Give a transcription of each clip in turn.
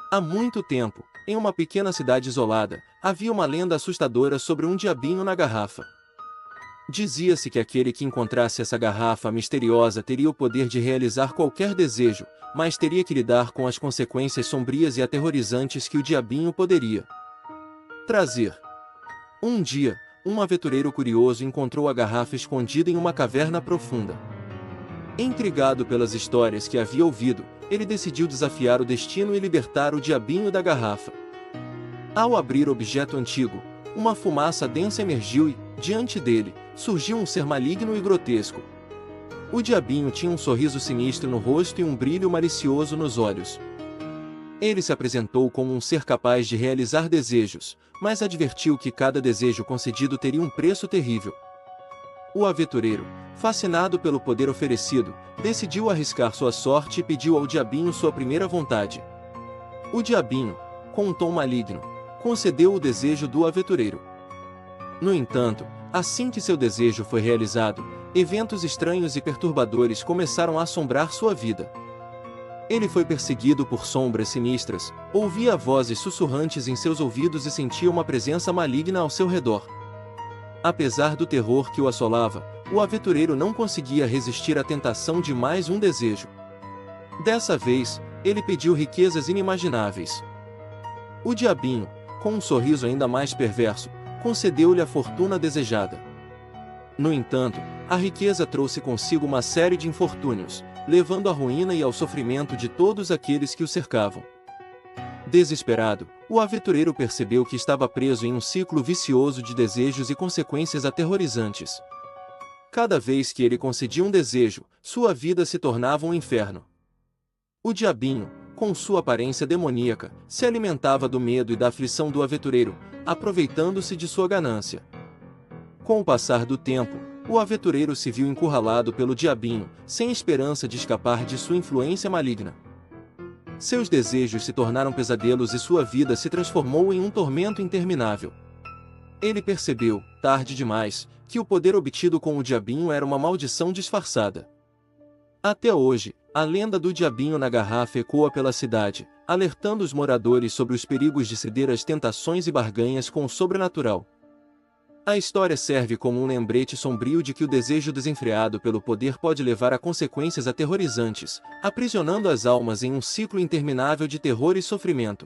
Há muito tempo, em uma pequena cidade isolada, havia uma lenda assustadora sobre um diabinho na garrafa. Dizia-se que aquele que encontrasse essa garrafa misteriosa teria o poder de realizar qualquer desejo, mas teria que lidar com as consequências sombrias e aterrorizantes que o diabinho poderia trazer. Um dia, um aventureiro curioso encontrou a garrafa escondida em uma caverna profunda. Intrigado pelas histórias que havia ouvido, ele decidiu desafiar o destino e libertar o diabinho da garrafa. Ao abrir o objeto antigo, uma fumaça densa emergiu e, diante dele, surgiu um ser maligno e grotesco. O diabinho tinha um sorriso sinistro no rosto e um brilho malicioso nos olhos. Ele se apresentou como um ser capaz de realizar desejos, mas advertiu que cada desejo concedido teria um preço terrível. O aventureiro, fascinado pelo poder oferecido, decidiu arriscar sua sorte e pediu ao diabinho sua primeira vontade. O diabinho, com um tom maligno, concedeu o desejo do aventureiro. No entanto, assim que seu desejo foi realizado, eventos estranhos e perturbadores começaram a assombrar sua vida. Ele foi perseguido por sombras sinistras, ouvia vozes sussurrantes em seus ouvidos e sentia uma presença maligna ao seu redor. Apesar do terror que o assolava, o aventureiro não conseguia resistir à tentação de mais um desejo. Dessa vez, ele pediu riquezas inimagináveis. O diabinho, com um sorriso ainda mais perverso, concedeu-lhe a fortuna desejada. No entanto, a riqueza trouxe consigo uma série de infortúnios, levando à ruína e ao sofrimento de todos aqueles que o cercavam. Desesperado, o aventureiro percebeu que estava preso em um ciclo vicioso de desejos e consequências aterrorizantes. Cada vez que ele concedia um desejo, sua vida se tornava um inferno. O diabinho, com sua aparência demoníaca, se alimentava do medo e da aflição do aventureiro, aproveitando-se de sua ganância. Com o passar do tempo, o aventureiro se viu encurralado pelo diabinho, sem esperança de escapar de sua influência maligna. Seus desejos se tornaram pesadelos e sua vida se transformou em um tormento interminável. Ele percebeu, tarde demais, que o poder obtido com o diabinho era uma maldição disfarçada. Até hoje, a lenda do diabinho na garrafa ecoa pela cidade, alertando os moradores sobre os perigos de ceder às tentações e barganhas com o sobrenatural. A história serve como um lembrete sombrio de que o desejo desenfreado pelo poder pode levar a consequências aterrorizantes, aprisionando as almas em um ciclo interminável de terror e sofrimento.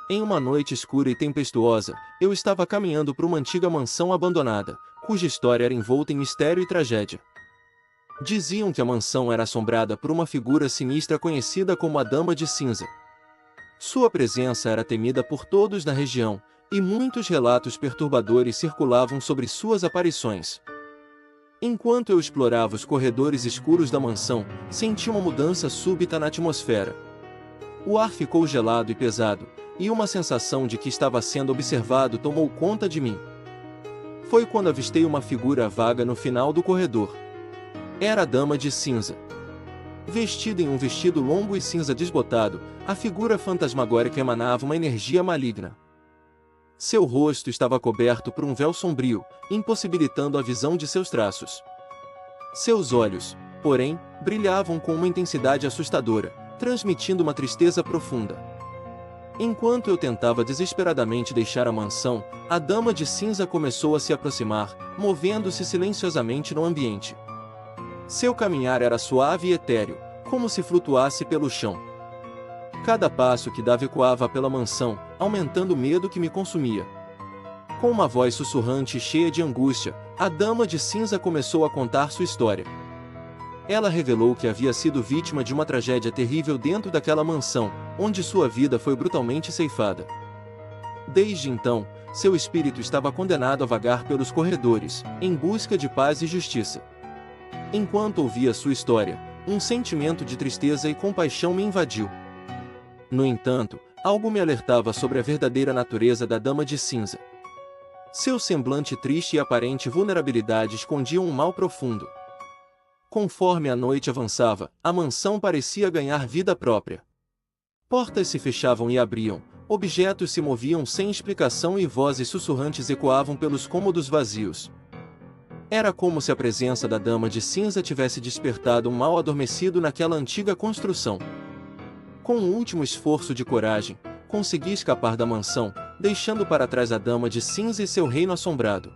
Em uma noite escura e tempestuosa, eu estava caminhando por uma antiga mansão abandonada, cuja história era envolta em mistério e tragédia. Diziam que a mansão era assombrada por uma figura sinistra conhecida como a Dama de Cinza. Sua presença era temida por todos na região, e muitos relatos perturbadores circulavam sobre suas aparições. Enquanto eu explorava os corredores escuros da mansão, senti uma mudança súbita na atmosfera. O ar ficou gelado e pesado, e uma sensação de que estava sendo observado tomou conta de mim. Foi quando avistei uma figura vaga no final do corredor. Era a Dama de Cinza. Vestida em um vestido longo e cinza desbotado, a figura fantasmagórica emanava uma energia maligna. Seu rosto estava coberto por um véu sombrio, impossibilitando a visão de seus traços. Seus olhos, porém, brilhavam com uma intensidade assustadora, transmitindo uma tristeza profunda. Enquanto eu tentava desesperadamente deixar a mansão, a Dama de Cinza começou a se aproximar, movendo-se silenciosamente no ambiente. Seu caminhar era suave e etéreo, como se flutuasse pelo chão. Cada passo que dava ecoava pela mansão, aumentando o medo que me consumia. Com uma voz sussurrante e cheia de angústia, a Dama de Cinza começou a contar sua história. Ela revelou que havia sido vítima de uma tragédia terrível dentro daquela mansão, onde sua vida foi brutalmente ceifada. Desde então, seu espírito estava condenado a vagar pelos corredores, em busca de paz e justiça. Enquanto ouvia sua história, um sentimento de tristeza e compaixão me invadiu. No entanto, algo me alertava sobre a verdadeira natureza da Dama de Cinza. Seu semblante triste e aparente vulnerabilidade escondiam um mal profundo. Conforme a noite avançava, a mansão parecia ganhar vida própria. Portas se fechavam e abriam, objetos se moviam sem explicação e vozes sussurrantes ecoavam pelos cômodos vazios. Era como se a presença da Dama de Cinza tivesse despertado um mal adormecido naquela antiga construção. Com um último esforço de coragem, consegui escapar da mansão, deixando para trás a Dama de Cinza e seu reino assombrado.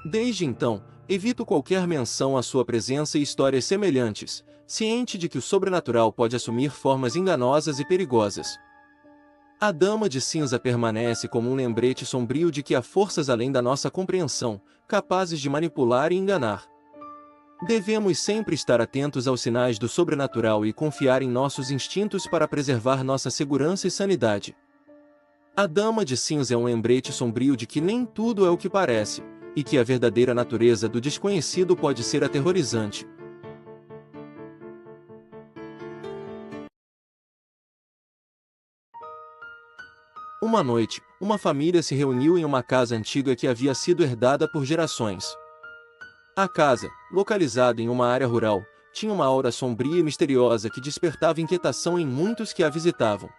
Desde então, evito qualquer menção à sua presença e histórias semelhantes, ciente de que o sobrenatural pode assumir formas enganosas e perigosas. A Dama de Cinza permanece como um lembrete sombrio de que há forças além da nossa compreensão, capazes de manipular e enganar. Devemos sempre estar atentos aos sinais do sobrenatural e confiar em nossos instintos para preservar nossa segurança e sanidade. A Dama de Cinza é um lembrete sombrio de que nem tudo é o que parece, e que a verdadeira natureza do desconhecido pode ser aterrorizante. Uma noite, uma família se reuniu em uma casa antiga que havia sido herdada por gerações. A casa, localizada em uma área rural, tinha uma aura sombria e misteriosa que despertava inquietação em muitos que a visitavam.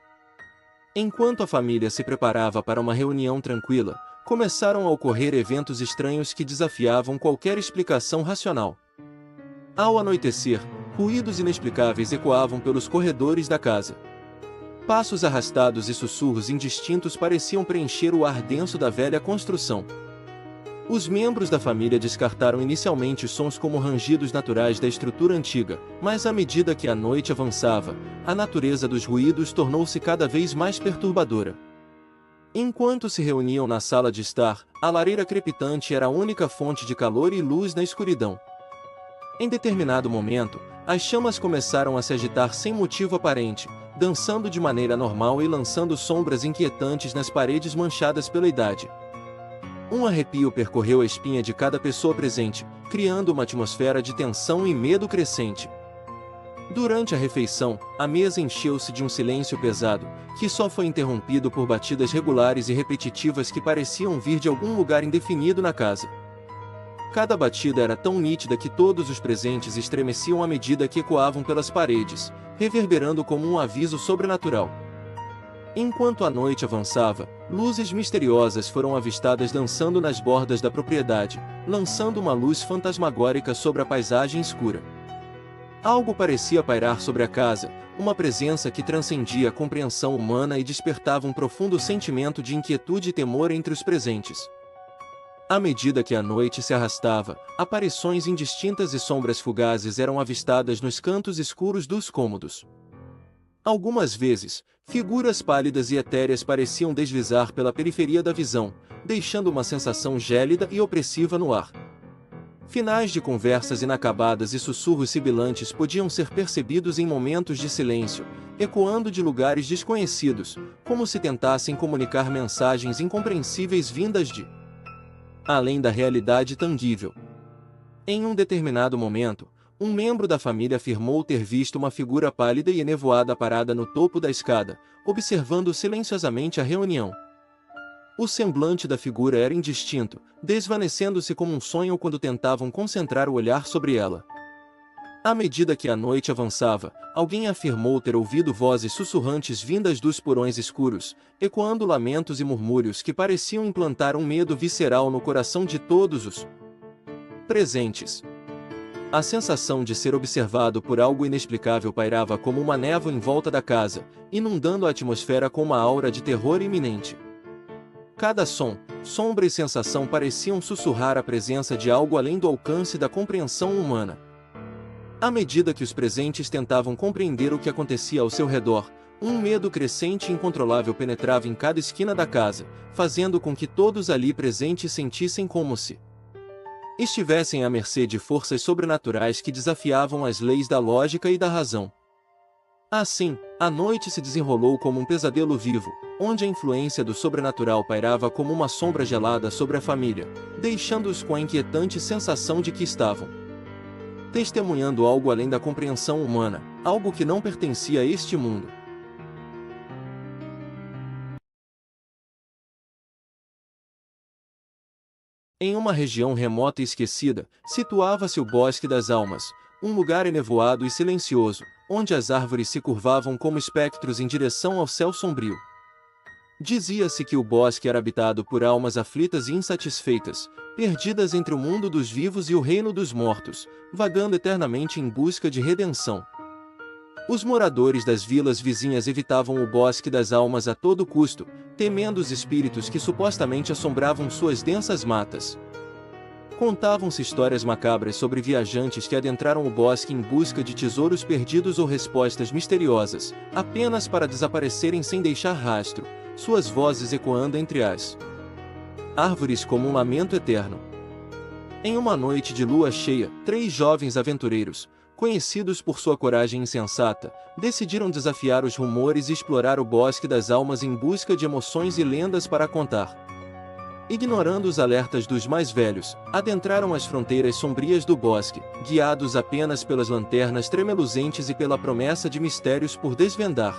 Enquanto a família se preparava para uma reunião tranquila, começaram a ocorrer eventos estranhos que desafiavam qualquer explicação racional. Ao anoitecer, ruídos inexplicáveis ecoavam pelos corredores da casa. Passos arrastados e sussurros indistintos pareciam preencher o ar denso da velha construção. Os membros da família descartaram inicialmente os sons como rangidos naturais da estrutura antiga, mas à medida que a noite avançava, a natureza dos ruídos tornou-se cada vez mais perturbadora. Enquanto se reuniam na sala de estar, a lareira crepitante era a única fonte de calor e luz na escuridão. Em determinado momento, as chamas começaram a se agitar sem motivo aparente, dançando de maneira normal e lançando sombras inquietantes nas paredes manchadas pela idade. Um arrepio percorreu a espinha de cada pessoa presente, criando uma atmosfera de tensão e medo crescente. Durante a refeição, a mesa encheu-se de um silêncio pesado, que só foi interrompido por batidas regulares e repetitivas que pareciam vir de algum lugar indefinido na casa. Cada batida era tão nítida que todos os presentes estremeciam à medida que ecoavam pelas paredes, reverberando como um aviso sobrenatural. Enquanto a noite avançava, luzes misteriosas foram avistadas dançando nas bordas da propriedade, lançando uma luz fantasmagórica sobre a paisagem escura. Algo parecia pairar sobre a casa, uma presença que transcendia a compreensão humana e despertava um profundo sentimento de inquietude e temor entre os presentes. À medida que a noite se arrastava, aparições indistintas e sombras fugazes eram avistadas nos cantos escuros dos cômodos. Algumas vezes, figuras pálidas e etéreas pareciam deslizar pela periferia da visão, deixando uma sensação gélida e opressiva no ar. Finais de conversas inacabadas e sussurros sibilantes podiam ser percebidos em momentos de silêncio, ecoando de lugares desconhecidos, como se tentassem comunicar mensagens incompreensíveis vindas de além da realidade tangível. Em um determinado momento, um membro da família afirmou ter visto uma figura pálida e enevoada parada no topo da escada, observando silenciosamente a reunião. O semblante da figura era indistinto, desvanecendo-se como um sonho quando tentavam concentrar o olhar sobre ela. À medida que a noite avançava, alguém afirmou ter ouvido vozes sussurrantes vindas dos porões escuros, ecoando lamentos e murmúrios que pareciam implantar um medo visceral no coração de todos os presentes. A sensação de ser observado por algo inexplicável pairava como uma névoa em volta da casa, inundando a atmosfera com uma aura de terror iminente. Cada som, sombra e sensação pareciam sussurrar a presença de algo além do alcance da compreensão humana. À medida que os presentes tentavam compreender o que acontecia ao seu redor, um medo crescente e incontrolável penetrava em cada esquina da casa, fazendo com que todos ali presentes sentissem como se estivessem à mercê de forças sobrenaturais que desafiavam as leis da lógica e da razão. Assim, a noite se desenrolou como um pesadelo vivo, onde a influência do sobrenatural pairava como uma sombra gelada sobre a família, deixando-os com a inquietante sensação de que estavam testemunhando algo além da compreensão humana, algo que não pertencia a este mundo. Em uma região remota e esquecida, situava-se o Bosque das Almas, um lugar enevoado e silencioso, onde as árvores se curvavam como espectros em direção ao céu sombrio. Dizia-se que o bosque era habitado por almas aflitas e insatisfeitas, perdidas entre o mundo dos vivos e o reino dos mortos, vagando eternamente em busca de redenção. Os moradores das vilas vizinhas evitavam o bosque das almas a todo custo, temendo os espíritos que supostamente assombravam suas densas matas. Contavam-se histórias macabras sobre viajantes que adentraram o bosque em busca de tesouros perdidos ou respostas misteriosas, apenas para desaparecerem sem deixar rastro, suas vozes ecoando entre as árvores como um lamento eterno. Em uma noite de lua cheia, 3 jovens aventureiros, conhecidos por sua coragem insensata, decidiram desafiar os rumores e explorar o bosque das almas em busca de emoções e lendas para contar. Ignorando os alertas dos mais velhos, adentraram as fronteiras sombrias do bosque, guiados apenas pelas lanternas tremeluzentes e pela promessa de mistérios por desvendar.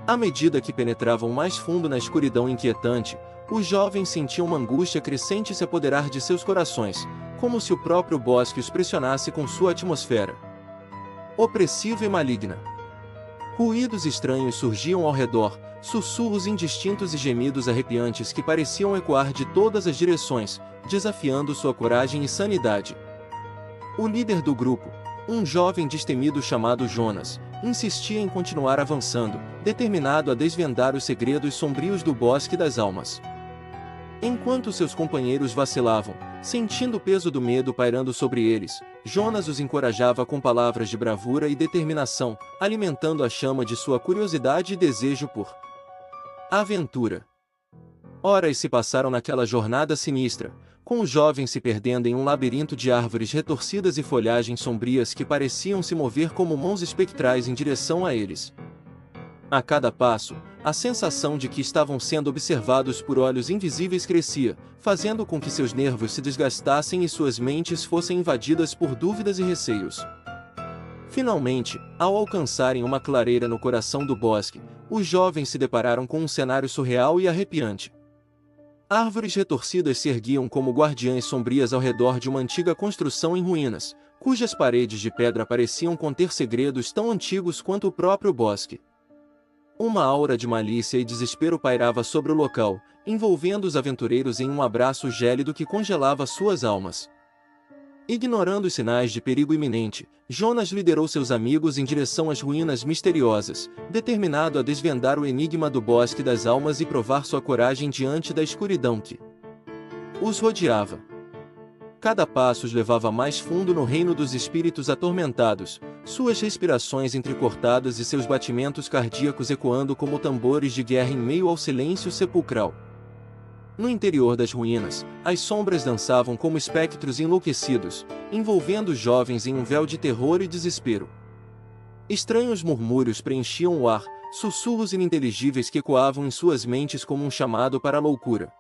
À medida que penetravam mais fundo na escuridão inquietante, os jovens sentiam uma angústia crescente se apoderar de seus corações, como se o próprio bosque os pressionasse com sua atmosfera opressiva e maligna. Ruídos estranhos surgiam ao redor, sussurros indistintos e gemidos arrepiantes que pareciam ecoar de todas as direções, desafiando sua coragem e sanidade. O líder do grupo, um jovem destemido chamado Jonas, insistia em continuar avançando, determinado a desvendar os segredos sombrios do bosque das almas. Enquanto seus companheiros vacilavam, sentindo o peso do medo pairando sobre eles, Jonas os encorajava com palavras de bravura e determinação, alimentando a chama de sua curiosidade e desejo por aventura. Horas se passaram naquela jornada sinistra, com os jovens se perdendo em um labirinto de árvores retorcidas e folhagens sombrias que pareciam se mover como mãos espectrais em direção a eles. A cada passo, a sensação de que estavam sendo observados por olhos invisíveis crescia, fazendo com que seus nervos se desgastassem e suas mentes fossem invadidas por dúvidas e receios. Finalmente, ao alcançarem uma clareira no coração do bosque, os jovens se depararam com um cenário surreal e arrepiante. Árvores retorcidas se erguiam como guardiãs sombrias ao redor de uma antiga construção em ruínas, cujas paredes de pedra pareciam conter segredos tão antigos quanto o próprio bosque. Uma aura de malícia e desespero pairava sobre o local, envolvendo os aventureiros em um abraço gélido que congelava suas almas. Ignorando os sinais de perigo iminente, Jonas liderou seus amigos em direção às ruínas misteriosas, determinado a desvendar o enigma do bosque das almas e provar sua coragem diante da escuridão que os rodeava. Cada passo os levava mais fundo no reino dos espíritos atormentados, suas respirações entrecortadas e seus batimentos cardíacos ecoando como tambores de guerra em meio ao silêncio sepulcral. No interior das ruínas, as sombras dançavam como espectros enlouquecidos, envolvendo os jovens em um véu de terror e desespero. Estranhos murmúrios preenchiam o ar, sussurros ininteligíveis que ecoavam em suas mentes como um chamado para a loucura.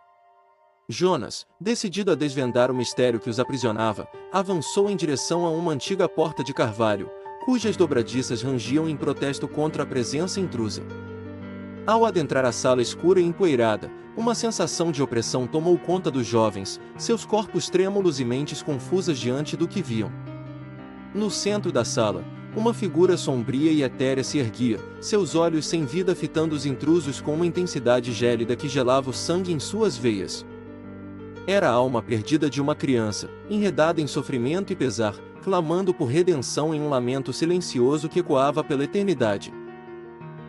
Jonas, decidido a desvendar o mistério que os aprisionava, avançou em direção a uma antiga porta de carvalho, cujas dobradiças rangiam em protesto contra a presença intrusa. Ao adentrar a sala escura e empoeirada, uma sensação de opressão tomou conta dos jovens, seus corpos trêmulos e mentes confusas diante do que viam. No centro da sala, uma figura sombria e etérea se erguia, seus olhos sem vida fitando os intrusos com uma intensidade gélida que gelava o sangue em suas veias. Era a alma perdida de uma criança, enredada em sofrimento e pesar, clamando por redenção em um lamento silencioso que ecoava pela eternidade.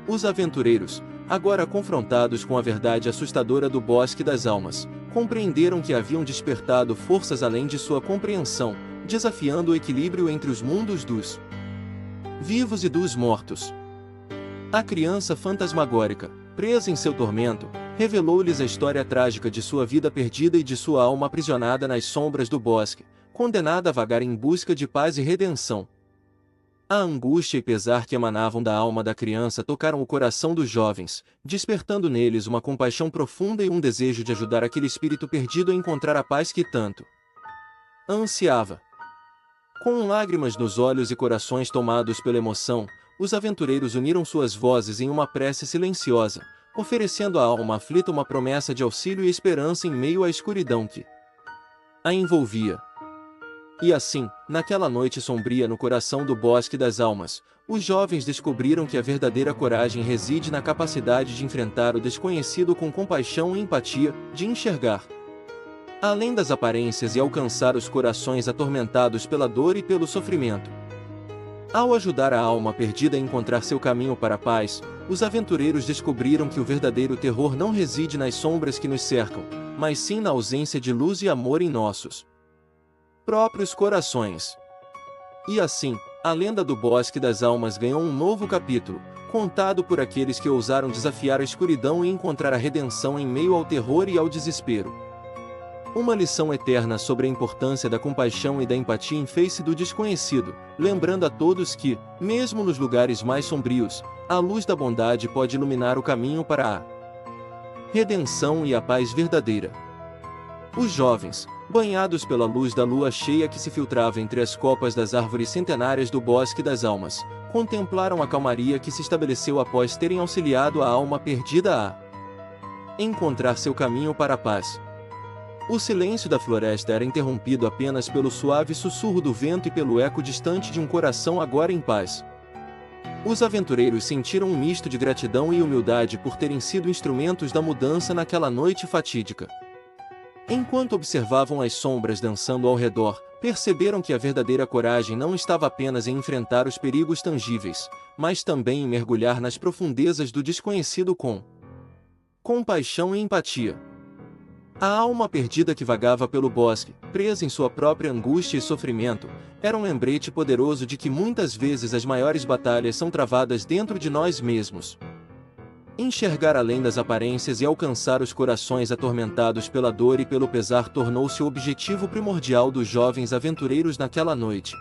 Os aventureiros, agora confrontados com a verdade assustadora do bosque das almas, compreenderam que haviam despertado forças além de sua compreensão, desafiando o equilíbrio entre os mundos dos vivos e dos mortos. A criança fantasmagórica, presa em seu tormento, revelou-lhes a história trágica de sua vida perdida e de sua alma aprisionada nas sombras do bosque, condenada a vagar em busca de paz e redenção. A angústia e pesar que emanavam da alma da criança tocaram o coração dos jovens, despertando neles uma compaixão profunda e um desejo de ajudar aquele espírito perdido a encontrar a paz que tanto ansiava. Com lágrimas nos olhos e corações tomados pela emoção, os aventureiros uniram suas vozes em uma prece silenciosa, oferecendo à alma aflita uma promessa de auxílio e esperança em meio à escuridão que a envolvia. E assim, naquela noite sombria no coração do Bosque das Almas, os jovens descobriram que a verdadeira coragem reside na capacidade de enfrentar o desconhecido com compaixão e empatia, de enxergar além das aparências e alcançar os corações atormentados pela dor e pelo sofrimento. Ao ajudar a alma perdida a encontrar seu caminho para a paz, os aventureiros descobriram que o verdadeiro terror não reside nas sombras que nos cercam, mas sim na ausência de luz e amor em nossos próprios corações. E assim, a lenda do Bosque das Almas ganhou um novo capítulo, contado por aqueles que ousaram desafiar a escuridão e encontrar a redenção em meio ao terror e ao desespero. Uma lição eterna sobre a importância da compaixão e da empatia em face do desconhecido, lembrando a todos que, mesmo nos lugares mais sombrios, a luz da bondade pode iluminar o caminho para a redenção e a paz verdadeira. Os jovens, banhados pela luz da lua cheia que se filtrava entre as copas das árvores centenárias do Bosque das Almas, contemplaram a calmaria que se estabeleceu após terem auxiliado a alma perdida a encontrar seu caminho para a paz. O silêncio da floresta era interrompido apenas pelo suave sussurro do vento e pelo eco distante de um coração agora em paz. Os aventureiros sentiram um misto de gratidão e humildade por terem sido instrumentos da mudança naquela noite fatídica. Enquanto observavam as sombras dançando ao redor, perceberam que a verdadeira coragem não estava apenas em enfrentar os perigos tangíveis, mas também em mergulhar nas profundezas do desconhecido com compaixão e empatia. A alma perdida que vagava pelo bosque, presa em sua própria angústia e sofrimento, era um lembrete poderoso de que muitas vezes as maiores batalhas são travadas dentro de nós mesmos. Enxergar além das aparências e alcançar os corações atormentados pela dor e pelo pesar tornou-se o objetivo primordial dos jovens aventureiros naquela noite.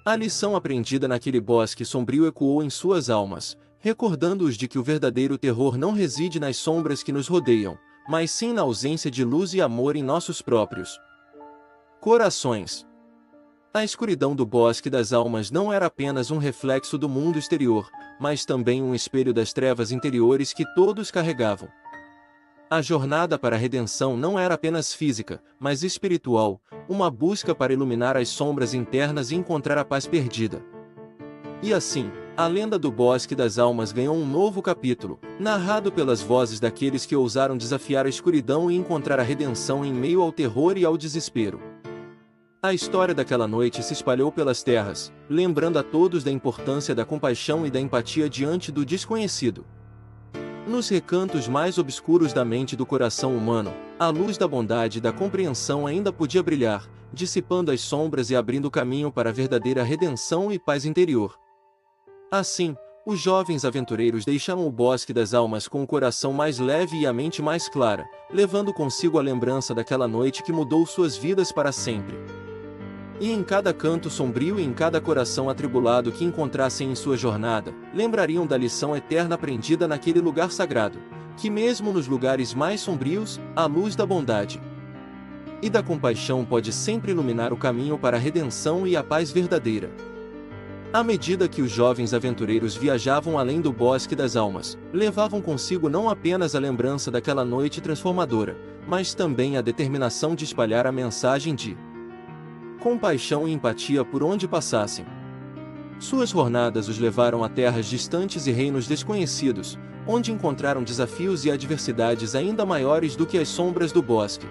A lição aprendida naquele bosque sombrio ecoou em suas almas, recordando-os de que o verdadeiro terror não reside nas sombras que nos rodeiam, mas sim na ausência de luz e amor em nossos próprios corações. A escuridão do Bosque das Almas não era apenas um reflexo do mundo exterior, mas também um espelho das trevas interiores que todos carregavam. A jornada para a redenção não era apenas física, mas espiritual, uma busca para iluminar as sombras internas e encontrar a paz perdida. E assim, a lenda do Bosque das Almas ganhou um novo capítulo, narrado pelas vozes daqueles que ousaram desafiar a escuridão e encontrar a redenção em meio ao terror e ao desespero. A história daquela noite se espalhou pelas terras, lembrando a todos da importância da compaixão e da empatia diante do desconhecido. Nos recantos mais obscuros da mente e do coração humano, a luz da bondade e da compreensão ainda podia brilhar, dissipando as sombras e abrindo caminho para a verdadeira redenção e paz interior. Assim, os jovens aventureiros deixaram o Bosque das Almas com o coração mais leve e a mente mais clara, levando consigo a lembrança daquela noite que mudou suas vidas para sempre. E em cada canto sombrio e em cada coração atribulado que encontrassem em sua jornada, lembrariam da lição eterna aprendida naquele lugar sagrado, que mesmo nos lugares mais sombrios, a luz da bondade e da compaixão pode sempre iluminar o caminho para a redenção e a paz verdadeira. À medida que os jovens aventureiros viajavam além do Bosque das Almas, levavam consigo não apenas a lembrança daquela noite transformadora, mas também a determinação de espalhar a mensagem de compaixão e empatia por onde passassem. Suas jornadas os levaram a terras distantes e reinos desconhecidos, onde encontraram desafios e adversidades ainda maiores do que as sombras do bosque.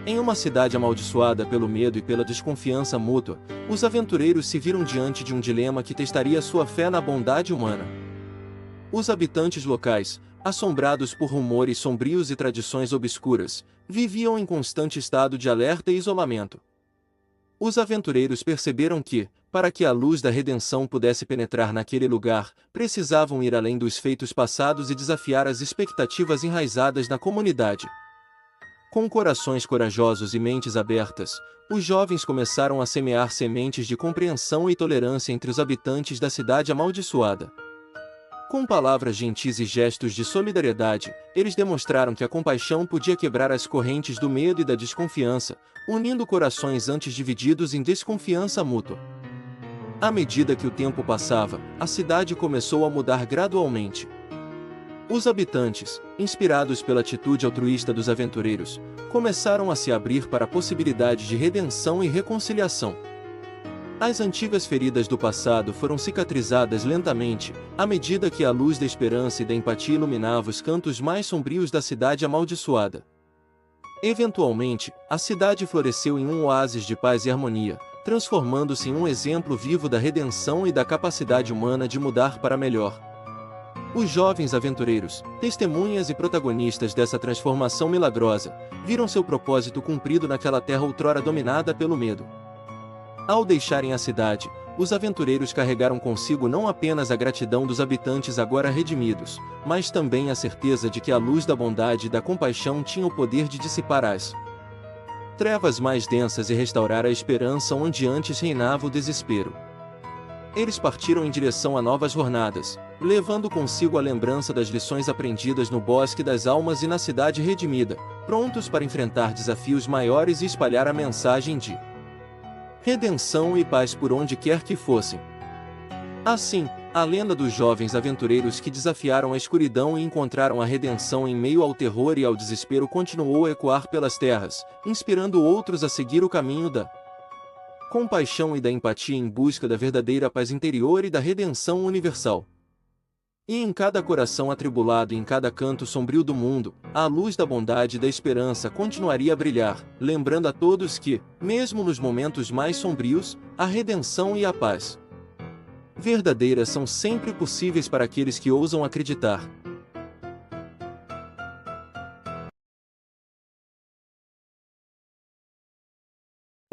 Em uma cidade amaldiçoada pelo medo e pela desconfiança mútua, os aventureiros se viram diante de um dilema que testaria sua fé na bondade humana. Os habitantes locais, assombrados por rumores sombrios e tradições obscuras, viviam em constante estado de alerta e isolamento. Os aventureiros perceberam que, para que a luz da redenção pudesse penetrar naquele lugar, precisavam ir além dos feitos passados e desafiar as expectativas enraizadas na comunidade. Com corações corajosos e mentes abertas, os jovens começaram a semear sementes de compreensão e tolerância entre os habitantes da cidade amaldiçoada. Com palavras gentis e gestos de solidariedade, eles demonstraram que a compaixão podia quebrar as correntes do medo e da desconfiança, unindo corações antes divididos em desconfiança mútua. À medida que o tempo passava, a cidade começou a mudar gradualmente. Os habitantes, inspirados pela atitude altruísta dos aventureiros, começaram a se abrir para a possibilidade de redenção e reconciliação. As antigas feridas do passado foram cicatrizadas lentamente, à medida que a luz da esperança e da empatia iluminava os cantos mais sombrios da cidade amaldiçoada. Eventualmente, a cidade floresceu em um oásis de paz e harmonia, transformando-se em um exemplo vivo da redenção e da capacidade humana de mudar para melhor. Os jovens aventureiros, testemunhas e protagonistas dessa transformação milagrosa, viram seu propósito cumprido naquela terra outrora dominada pelo medo. Ao deixarem a cidade, os aventureiros carregaram consigo não apenas a gratidão dos habitantes agora redimidos, mas também a certeza de que a luz da bondade e da compaixão tinha o poder de dissipar as trevas mais densas e restaurar a esperança onde antes reinava o desespero. Eles partiram em direção a novas jornadas, levando consigo a lembrança das lições aprendidas no Bosque das Almas e na Cidade Redimida, prontos para enfrentar desafios maiores e espalhar a mensagem de redenção e paz por onde quer que fossem. Assim, a lenda dos jovens aventureiros que desafiaram a escuridão e encontraram a redenção em meio ao terror e ao desespero continuou a ecoar pelas terras, inspirando outros a seguir o caminho da compaixão e da empatia em busca da verdadeira paz interior e da redenção universal. E em cada coração atribulado e em cada canto sombrio do mundo, a luz da bondade e da esperança continuaria a brilhar, lembrando a todos que, mesmo nos momentos mais sombrios, a redenção e a paz verdadeiras são sempre possíveis para aqueles que ousam acreditar.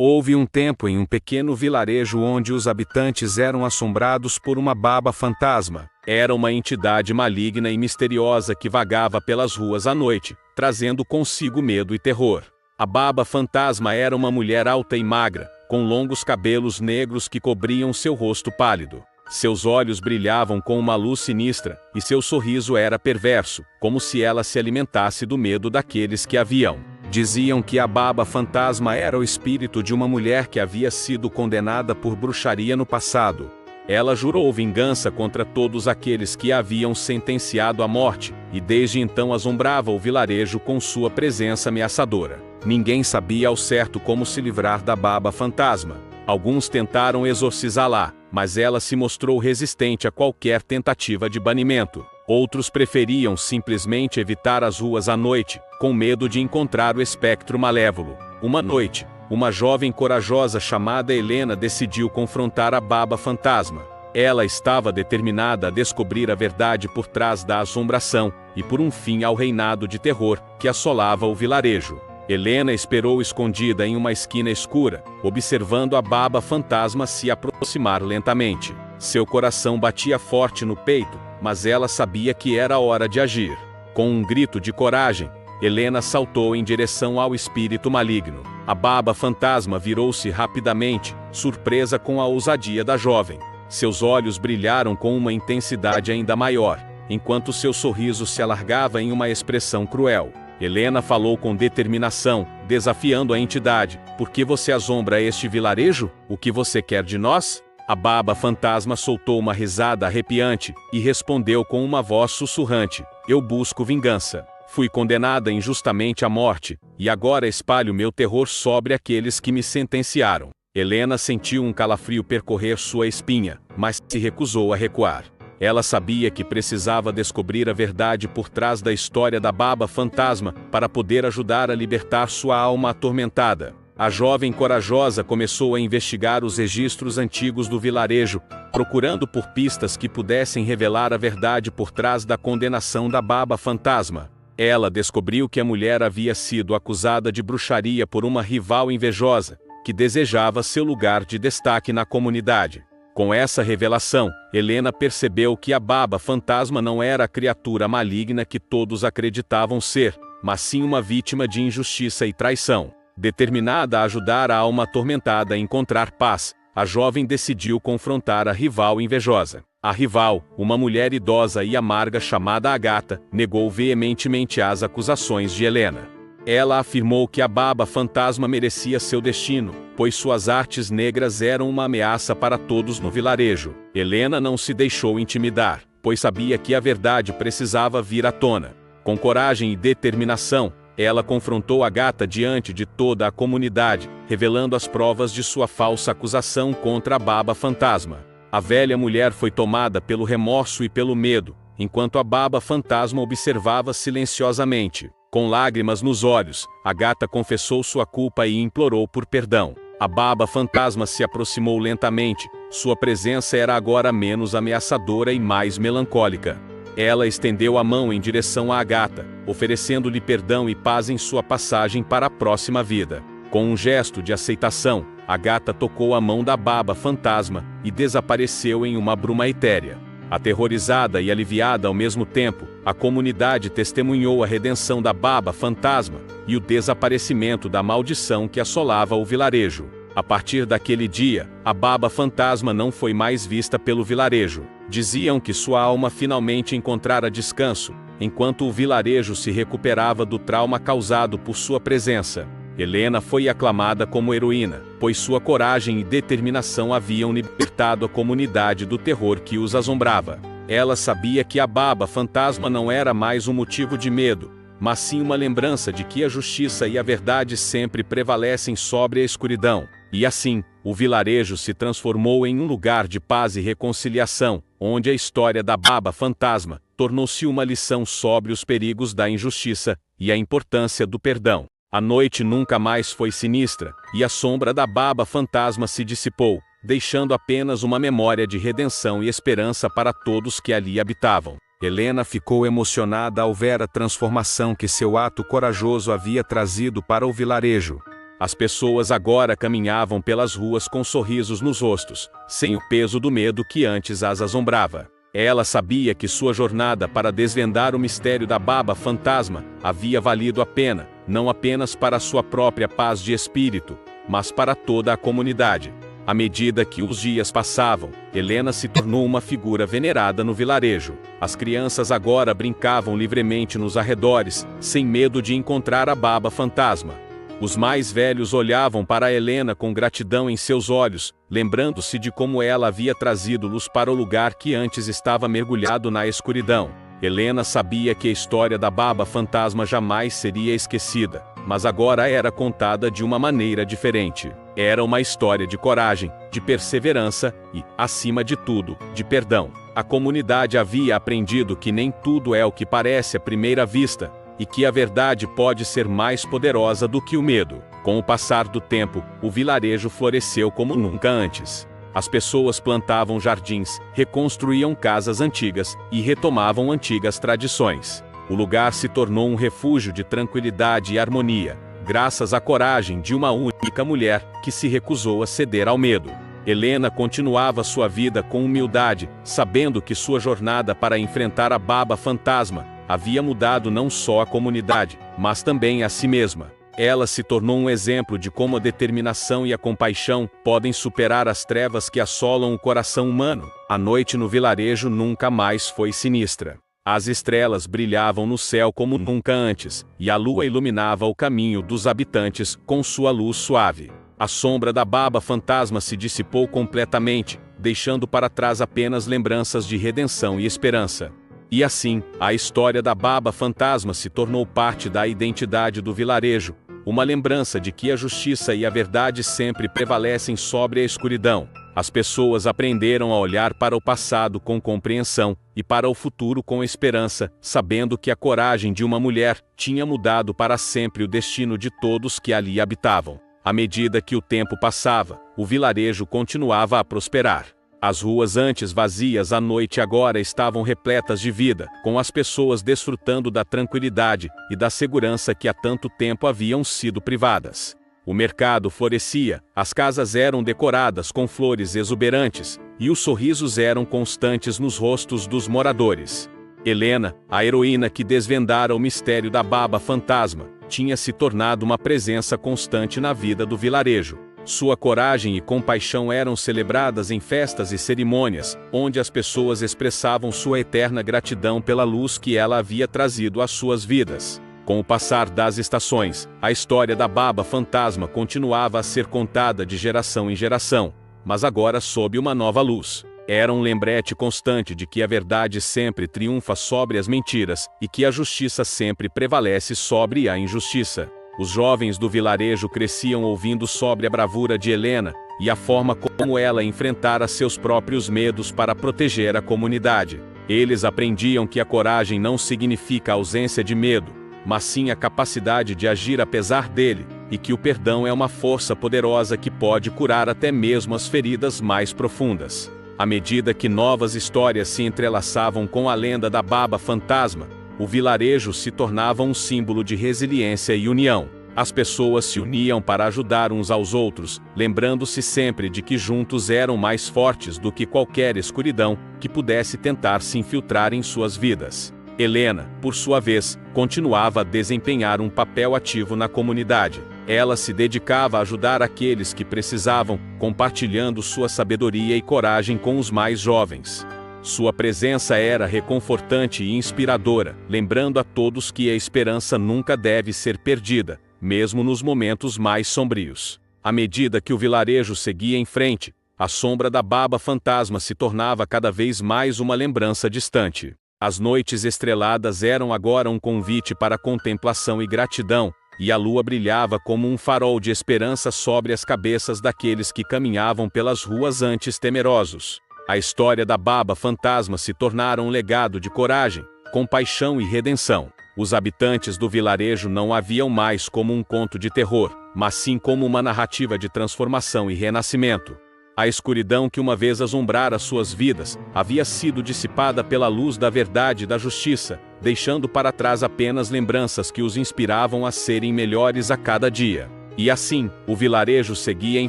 Houve um tempo em um pequeno vilarejo onde os habitantes eram assombrados por uma baba fantasma. Era uma entidade maligna e misteriosa que vagava pelas ruas à noite, trazendo consigo medo e terror. A baba fantasma era uma mulher alta e magra, com longos cabelos negros que cobriam seu rosto pálido. Seus olhos brilhavam com uma luz sinistra, e seu sorriso era perverso, como se ela se alimentasse do medo daqueles que a viam. Diziam que a baba fantasma era o espírito de uma mulher que havia sido condenada por bruxaria no passado. Ela jurou vingança contra todos aqueles que a haviam sentenciado à morte, e desde então assombrava o vilarejo com sua presença ameaçadora. Ninguém sabia ao certo como se livrar da baba fantasma. Alguns tentaram exorcizá-la, mas ela se mostrou resistente a qualquer tentativa de banimento. Outros preferiam simplesmente evitar as ruas à noite, com medo de encontrar o espectro malévolo. Uma noite, uma jovem corajosa chamada Helena decidiu confrontar a baba fantasma. Ela estava determinada a descobrir a verdade por trás da assombração, e por um fim ao reinado de terror que assolava o vilarejo. Helena esperou escondida em uma esquina escura, observando a baba fantasma se aproximar lentamente. Seu coração batia forte no peito, mas ela sabia que era hora de agir. Com um grito de coragem, Helena saltou em direção ao espírito maligno. A baba fantasma virou-se rapidamente, surpresa com a ousadia da jovem. Seus olhos brilharam com uma intensidade ainda maior, enquanto seu sorriso se alargava em uma expressão cruel. Helena falou com determinação, desafiando a entidade. Por que você assombra este vilarejo? O que você quer de nós? A baba fantasma soltou uma risada arrepiante e respondeu com uma voz sussurrante: eu busco vingança. Fui condenada injustamente à morte, e agora espalho meu terror sobre aqueles que me sentenciaram. Helena sentiu um calafrio percorrer sua espinha, mas se recusou a recuar. Ela sabia que precisava descobrir a verdade por trás da história da baba fantasma para poder ajudar a libertar sua alma atormentada. A jovem corajosa começou a investigar os registros antigos do vilarejo, procurando por pistas que pudessem revelar a verdade por trás da condenação da baba fantasma. Ela descobriu que a mulher havia sido acusada de bruxaria por uma rival invejosa, que desejava seu lugar de destaque na comunidade. Com essa revelação, Helena percebeu que a baba fantasma não era a criatura maligna que todos acreditavam ser, mas sim uma vítima de injustiça e traição. Determinada a ajudar a alma atormentada a encontrar paz, a jovem decidiu confrontar a rival invejosa. A rival, uma mulher idosa e amarga chamada Agatha, negou veementemente as acusações de Helena. Ela afirmou que a baba fantasma merecia seu destino, pois suas artes negras eram uma ameaça para todos no vilarejo. Helena não se deixou intimidar. pois sabia que a verdade precisava vir à tona. Com coragem e determinação, ela confrontou Agatha diante de toda a comunidade, revelando as provas de sua falsa acusação contra a Baba Fantasma. A velha mulher foi tomada pelo remorso e pelo medo, enquanto a Baba Fantasma observava silenciosamente. Com lágrimas nos olhos, Agatha confessou sua culpa e implorou por perdão. A Baba Fantasma se aproximou lentamente, sua presença era agora menos ameaçadora e mais melancólica. Ela estendeu a mão em direção a Agatha, oferecendo-lhe perdão e paz em sua passagem para a próxima vida. Com um gesto de aceitação, Agatha tocou a mão da Baba Fantasma e desapareceu em uma bruma etérea. Aterrorizada e aliviada ao mesmo tempo, a comunidade testemunhou a redenção da Baba Fantasma e o desaparecimento da maldição que assolava o vilarejo. A partir daquele dia, a Baba Fantasma não foi mais vista pelo vilarejo. Diziam que sua alma finalmente encontrara descanso, enquanto o vilarejo se recuperava do trauma causado por sua presença. Helena foi aclamada como heroína, pois sua coragem e determinação haviam libertado a comunidade do terror que os assombrava. Ela sabia que a Baba Fantasma não era mais um motivo de medo, mas sim uma lembrança de que a justiça e a verdade sempre prevalecem sobre a escuridão. E assim, o vilarejo se transformou em um lugar de paz e reconciliação, onde a história da Baba Fantasma tornou-se uma lição sobre os perigos da injustiça e a importância do perdão. A noite nunca mais foi sinistra, e a sombra da Baba Fantasma se dissipou, deixando apenas uma memória de redenção e esperança para todos que ali habitavam. Helena ficou emocionada ao ver a transformação que seu ato corajoso havia trazido para o vilarejo. As pessoas agora caminhavam pelas ruas com sorrisos nos rostos, sem o peso do medo que antes as assombrava. Ela sabia que sua jornada para desvendar o mistério da Baba Fantasma havia valido a pena, não apenas para sua própria paz de espírito, mas para toda a comunidade. À medida que os dias passavam, Helena se tornou uma figura venerada no vilarejo. As crianças agora brincavam livremente nos arredores, sem medo de encontrar a Baba Fantasma. Os mais velhos olhavam para Helena com gratidão em seus olhos, lembrando-se de como ela havia trazido luz para o lugar que antes estava mergulhado na escuridão. Helena sabia que a história da Baba Fantasma jamais seria esquecida, mas agora era contada de uma maneira diferente. Era uma história de coragem, de perseverança e, acima de tudo, de perdão. A comunidade havia aprendido que nem tudo é o que parece à primeira vista, e que a verdade pode ser mais poderosa do que o medo. Com o passar do tempo, o vilarejo floresceu como nunca antes. As pessoas plantavam jardins, reconstruíam casas antigas e retomavam antigas tradições. O lugar se tornou um refúgio de tranquilidade e harmonia, graças à coragem de uma única mulher que se recusou a ceder ao medo. Helena continuava sua vida com humildade, sabendo que sua jornada para enfrentar a Baba Fantasma havia mudado não só a comunidade, mas também a si mesma. Ela se tornou um exemplo de como a determinação e a compaixão podem superar as trevas que assolam o coração humano. A noite no vilarejo nunca mais foi sinistra. As estrelas brilhavam no céu como nunca antes, e a lua iluminava o caminho dos habitantes com sua luz suave. A sombra da Baba Fantasma se dissipou completamente, deixando para trás apenas lembranças de redenção e esperança. E assim, a história da Baba Fantasma se tornou parte da identidade do vilarejo, uma lembrança de que a justiça e a verdade sempre prevalecem sobre a escuridão. As pessoas aprenderam a olhar para o passado com compreensão e para o futuro com esperança, sabendo que a coragem de uma mulher tinha mudado para sempre o destino de todos que ali habitavam. À medida que o tempo passava, o vilarejo continuava a prosperar. As ruas antes vazias à noite agora estavam repletas de vida, com as pessoas desfrutando da tranquilidade e da segurança que há tanto tempo haviam sido privadas. O mercado florescia, as casas eram decoradas com flores exuberantes, e os sorrisos eram constantes nos rostos dos moradores. Helena, a heroína que desvendara o mistério da Baba Fantasma, tinha se tornado uma presença constante na vida do vilarejo. Sua coragem e compaixão eram celebradas em festas e cerimônias, onde as pessoas expressavam sua eterna gratidão pela luz que ela havia trazido às suas vidas. Com o passar das estações, a história da Baba Fantasma continuava a ser contada de geração em geração, mas agora sob uma nova luz. Era um lembrete constante de que a verdade sempre triunfa sobre as mentiras e que a justiça sempre prevalece sobre a injustiça. Os jovens do vilarejo cresciam ouvindo sobre a bravura de Helena e a forma como ela enfrentara seus próprios medos para proteger a comunidade. Eles aprendiam que a coragem não significa ausência de medo, mas sim a capacidade de agir apesar dele, e que o perdão é uma força poderosa que pode curar até mesmo as feridas mais profundas. À medida que novas histórias se entrelaçavam com a lenda da Baba Fantasma, o vilarejo se tornava um símbolo de resiliência e união. As pessoas se uniam para ajudar uns aos outros, lembrando-se sempre de que juntos eram mais fortes do que qualquer escuridão que pudesse tentar se infiltrar em suas vidas. Helena, por sua vez, continuava a desempenhar um papel ativo na comunidade. Ela se dedicava a ajudar aqueles que precisavam, compartilhando sua sabedoria e coragem com os mais jovens. Sua presença era reconfortante e inspiradora, lembrando a todos que a esperança nunca deve ser perdida, mesmo nos momentos mais sombrios. À medida que o vilarejo seguia em frente, a sombra da Baba Fantasma se tornava cada vez mais uma lembrança distante. As noites estreladas eram agora um convite para contemplação e gratidão, e a lua brilhava como um farol de esperança sobre as cabeças daqueles que caminhavam pelas ruas antes temerosos. A história da Baba Fantasma se tornara um legado de coragem, compaixão e redenção. Os habitantes do vilarejo não a viam mais como um conto de terror, mas sim como uma narrativa de transformação e renascimento. A escuridão que uma vez assombrara suas vidas havia sido dissipada pela luz da verdade e da justiça, deixando para trás apenas lembranças que os inspiravam a serem melhores a cada dia. E assim, o vilarejo seguia em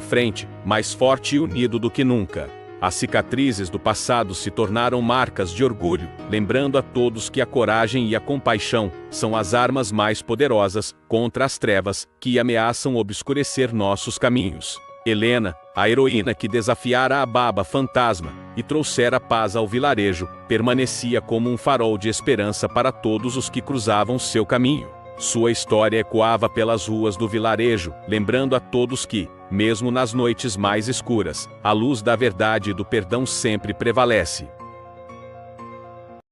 frente, mais forte e unido do que nunca. As cicatrizes do passado se tornaram marcas de orgulho, lembrando a todos que a coragem e a compaixão são as armas mais poderosas contra as trevas que ameaçam obscurecer nossos caminhos. Helena, a heroína que desafiara a Baba Fantasma e trouxera paz ao vilarejo, permanecia como um farol de esperança para todos os que cruzavam seu caminho. Sua história ecoava pelas ruas do vilarejo, lembrando a todos que, mesmo nas noites mais escuras, a luz da verdade e do perdão sempre prevalece.